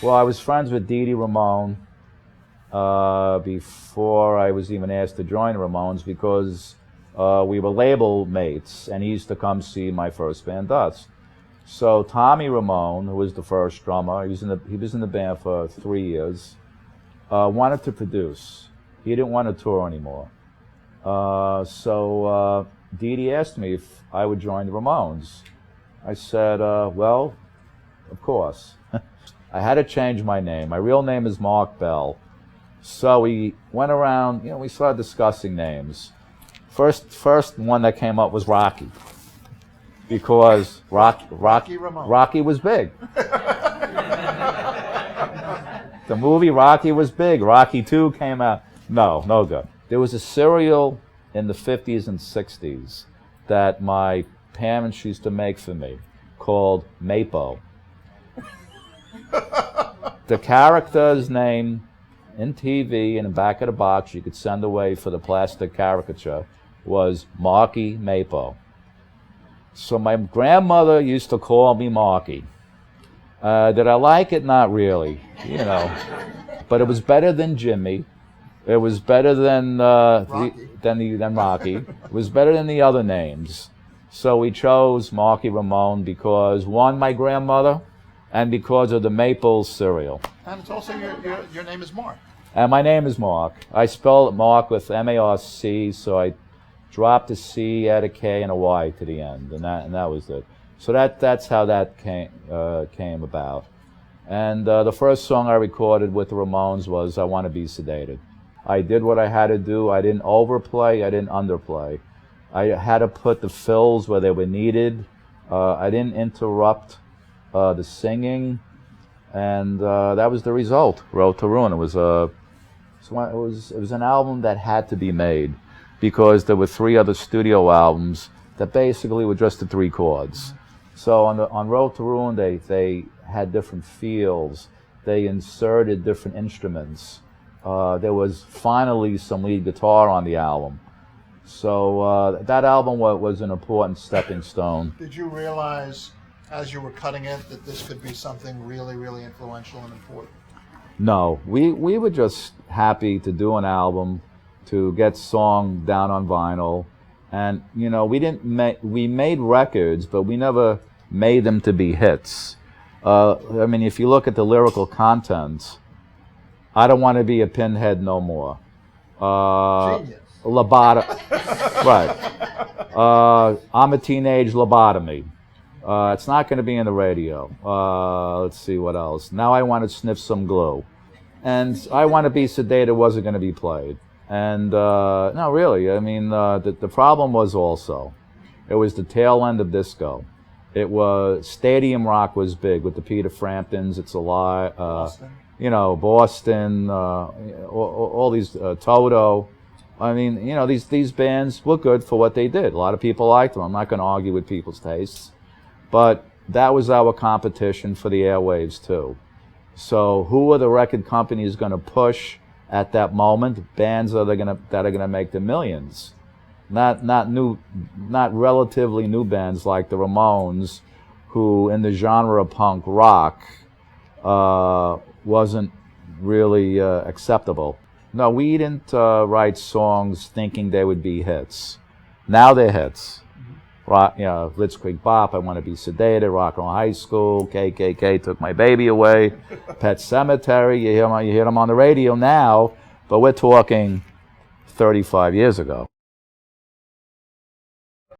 Well, I was friends with Dee Ramone before I was even asked to join the Ramones because we were label mates, and he used to come see my first band, Dust. So Tommy Ramone, who was the first drummer, he was in the band for 3 years, wanted to produce. He didn't want to tour anymore. So Dee Dee asked me if I would join the Ramones. I said, well, of course. I had to change my name. My real name is Mark Bell. So we went around, we started discussing names. First one that came up was Rocky, because Marky Ramone. Rocky was big. The movie Rocky was big. Rocky 2 came out. No good. There was a cereal in the 50s and 60s that my parents used to make for me called Mapo. The character's name in TV in the back of the box you could send away for the plastic caricature was Marky Mapo. So my grandmother used to call me Marky. Did I like it? Not really, But it was better than Jimmy. It was better than Rocky. It was better than the other names. So we chose Marky Ramone because, one, my grandmother, and because of the maple cereal. And it's also your name is Mark. And my name is Mark. I spell Mark with M-A-R-C, so I dropped a C, add a K, and a Y to the end, and that was it. So that's how that came about. And the first song I recorded with the Ramones was "I Want to Be Sedated." I did what I had to do. I didn't overplay. I didn't underplay. I had to put the fills where they were needed. I didn't interrupt the singing, and that was the result. Road to Ruin. It was an album that had to be made because there were 3 other studio albums that basically were just the 3 chords. So on Road to Ruin, they had different feels. They inserted different instruments. There was finally some lead guitar on the album. So that album was an important stepping stone. Did you realize, as you were cutting it, that this could be something really, really influential and important? No, we were just happy to do an album, to get song down on vinyl, and we made records, but we never made them to be hits. I mean, if you look at the lyrical content, I don't want to be a pinhead no more. Genius. Right. I'm a teenage lobotomy. It's not going to be in the radio. Let's see what else. Now I want to sniff some glue. And I Want to Be Sedated wasn't going to be played. And no, really, I mean, the problem was also, it was the tail end of disco. It was, stadium rock was big with the Peter Framptons, It's Alive, Boston, all these, Toto. I mean, these bands were good for what they did. A lot of people liked them. I'm not going to argue with people's tastes. But that was our competition for the airwaves, too. So who are the record companies going to push at that moment? Bands that are going to make the millions. Not relatively new bands like the Ramones, who in the genre of punk rock wasn't really acceptable. No, we didn't write songs thinking they would be hits. Now they're hits. Rock, Blitzkrieg Bop, I Want to Be Sedated, Rock and Roll High School, KKK Took My Baby Away, Pet Sematary. You hear them on the radio now, but we're talking 35 years ago.